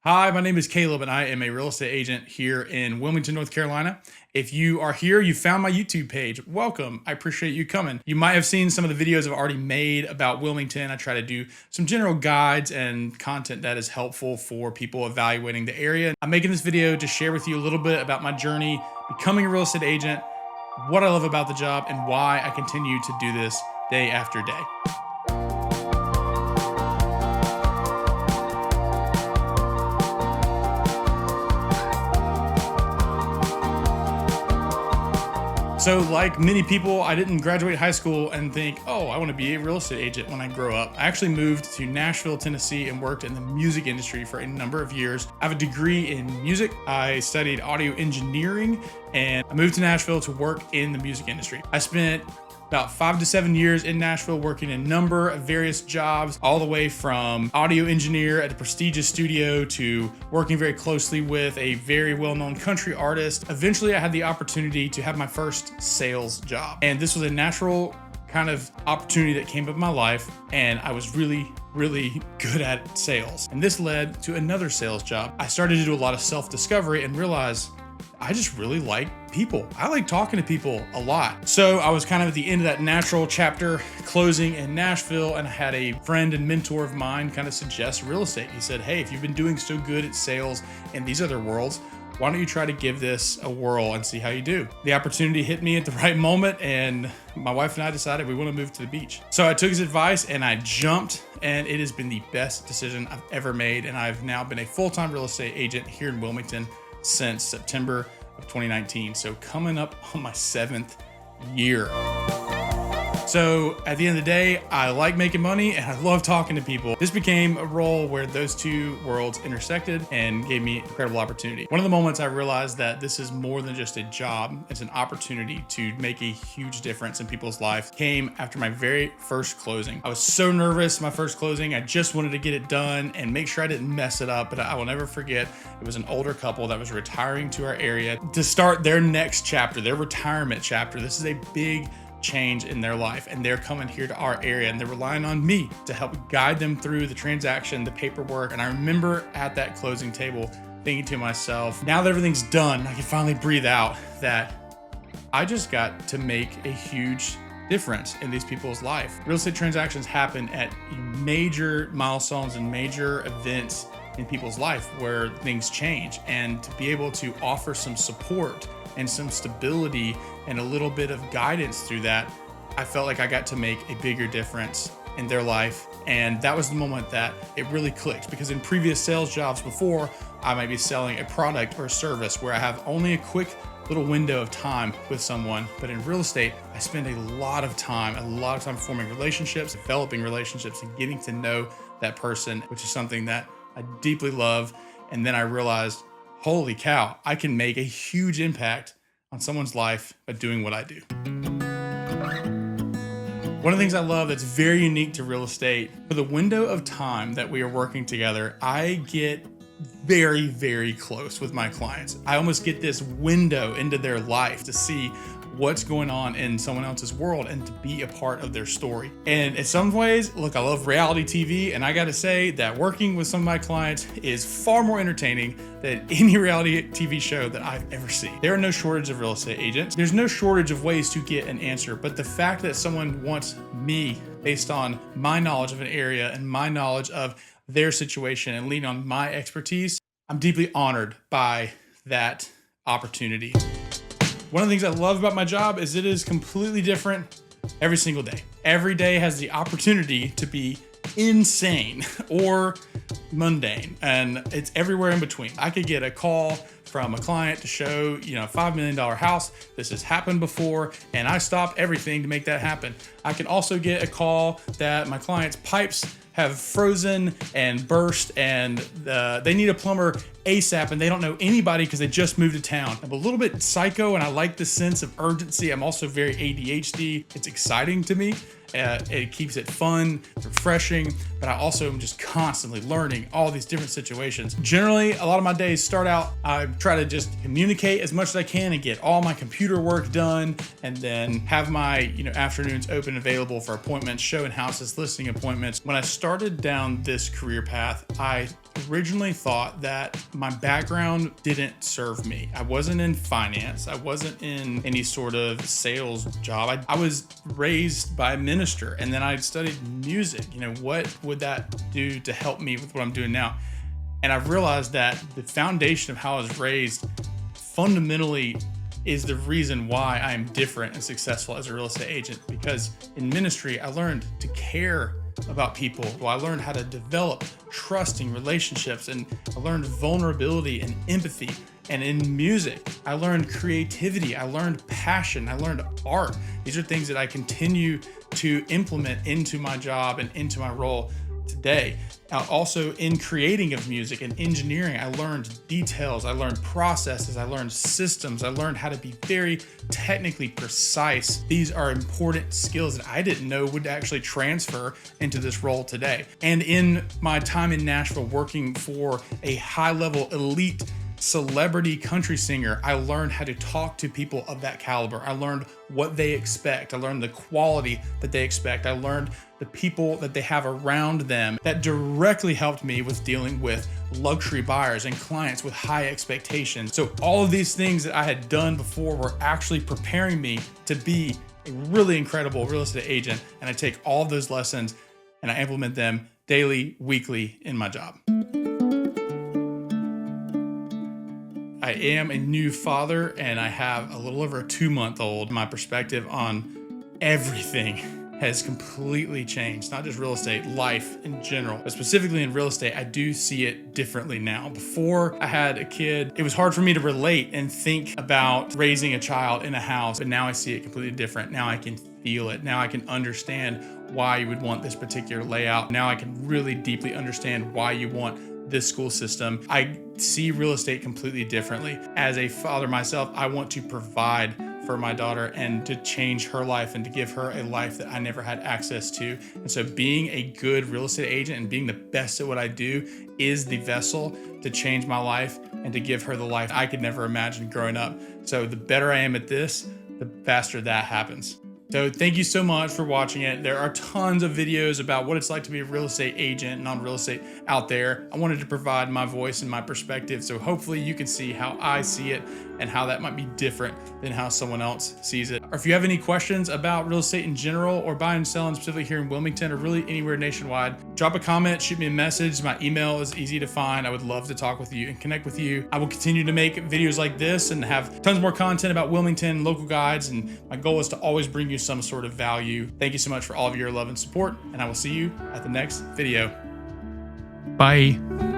Hi, my name is Caleb and I am a real estate agent here in Wilmington, North Carolina. If you are here, you found my YouTube page. Welcome. I appreciate you coming. You might have seen some of the videos I've already made about Wilmington. I try to do some general guides and content that is helpful for people evaluating the area. I'm making this video to share with you a little bit about my journey becoming a real estate agent, what I love about the job, and why I continue to do this day after day. So like many people, I didn't graduate high school and think, oh, I want to be a real estate agent when I grow up. I actually moved to Nashville, Tennessee and worked in the music industry for a number of years. I have a degree in music. I studied audio engineering and I moved to Nashville to work in the music industry. I spent about 5 to 7 years in Nashville working a number of various jobs, all the way from audio engineer at a prestigious studio to working very closely with a very well-known country artist. Eventually, I had the opportunity to have my first sales job. And this was a natural kind of opportunity that came up in my life. And I was really good at sales. And this led to another sales job. I started to do a lot of self-discovery and realized I just really like people. I like talking to people a lot. So I was kind of at the end of that natural chapter closing in Nashville, and I had a friend and mentor of mine kind of suggest real estate. He said, hey, if you've been doing so good at sales in these other worlds, why don't you try to give this a whirl and see how you do? The opportunity hit me at the right moment, and my wife and I decided we want to move to the beach. So I took his advice and I jumped, and it has been the best decision I've ever made. And I've now been a full-time real estate agent here in Wilmington since September of 2019. So coming up on my 7th year. So at the end of the day, I like making money and I love talking to people. This became a role where those two worlds intersected and gave me incredible opportunity. One of the moments I realized that this is more than just a job, it's an opportunity to make a huge difference in people's life came after my very first closing. I was so nervous my first closing. I just wanted to get it done and make sure I didn't mess it up, but I will never forget, it was an older couple that was retiring to our area to start their next chapter, their retirement chapter. This is a big change in their life, and they're coming here to our area and they're relying on me to help guide them through the transaction, the paperwork. And I remember at that closing table thinking to myself, now that everything's done, I can finally breathe out, that I just got to make a huge difference in these people's life. Real estate transactions happen at major milestones and major events in people's life where things change, and to be able to offer some support and some stability and a little bit of guidance through that, I felt like I got to make a bigger difference in their life. And that was the moment that it really clicked, because in previous sales jobs before, I might be selling a product or a service where I have only a quick little window of time with someone. But in real estate, I spend a lot of time forming relationships, developing relationships, and getting to know that person, which is something that I deeply love. And then I realized, holy cow, I can make a huge impact on someone's life by doing what I do. One of the things I love that's very unique to real estate, for the window of time that we are working together, I get very close with my clients. I almost get this window into their life to see what's going on in someone else's world and to be a part of their story. And in some ways, look, I love reality TV, and I gotta say that working with some of my clients is far more entertaining than any reality TV show that I've ever seen. There are no shortage of real estate agents. There's no shortage of ways to get an answer, but the fact that someone wants me based on my knowledge of an area and my knowledge of their situation and lean on my expertise, I'm deeply honored by that opportunity. One of the things I love about my job is it is completely different every single day. Every day has the opportunity to be insane or mundane, and it's everywhere in between. I could get a call from a client to show, a $5 million house. This has happened before, and I stopped everything to make that happen. I can also get a call that my client's pipes have frozen and burst, and they need a plumber ASAP, and they don't know anybody because they just moved to town. I'm a little bit psycho, and I like the sense of urgency. I'm also very ADHD. It's exciting to me. It keeps it fun, refreshing, but I also am just constantly learning all these different situations. Generally, a lot of my days start out, I try to just communicate as much as I can and get all my computer work done, and then have my afternoons open and available for appointments, showing houses, listing appointments. When I started down this career path, I originally thought that my background didn't serve me. I wasn't in finance. I wasn't in any sort of sales job. I was raised by a minister, and then I studied music. What would that do to help me with what I'm doing now? And I've realized that the foundation of how I was raised fundamentally is the reason why I am different and successful as a real estate agent. Because in ministry, I learned to care about people. Well, I learned how to develop trusting relationships, and I learned vulnerability and empathy. And in music, I learned creativity, I learned passion, I learned art. These are things that I continue to implement into my job and into my role today. Also, in creating of music and engineering, I learned details, I learned processes, I learned systems, I learned how to be very technically precise. These are important skills that I didn't know would actually transfer into this role today. And in my time in Nashville working for a high-level elite celebrity country singer, I learned how to talk to people of that caliber. I learned what they expect. I learned the quality that they expect. I learned the people that they have around them. That directly helped me with dealing with luxury buyers and clients with high expectations. So all of these things that I had done before were actually preparing me to be a really incredible real estate agent. And I take all of those lessons and I implement them daily, weekly in my job. I am a new father, and I have a little over a 2-month-old. My perspective on everything has completely changed, not just real estate, life in general, but specifically in real estate. I do see it differently now. Before I had a kid, it was hard for me to relate and think about raising a child in a house, but now I see it completely different. Now I can feel it. Now I can understand why you would want this particular layout. Now I can really deeply understand why you want this school system. I see real estate completely differently. As a father myself, I want to provide for my daughter and to change her life and to give her a life that I never had access to. And so being a good real estate agent and being the best at what I do is the vessel to change my life and to give her the life I could never imagine growing up. So the better I am at this, the faster that happens. So thank you so much for watching it. There are tons of videos about what it's like to be a real estate agent, non-real estate out there. I wanted to provide my voice and my perspective, so hopefully you can see how I see it and how that might be different than how someone else sees it. Or if you have any questions about real estate in general, or buying and selling specifically here in Wilmington or really anywhere nationwide, drop a comment, shoot me a message. My email is easy to find. I would love to talk with you and connect with you. I will continue to make videos like this and have tons more content about Wilmington, local guides, and my goal is to always bring you some sort of value. Thank you so much for all of your love and support, and I will see you at the next video. Bye.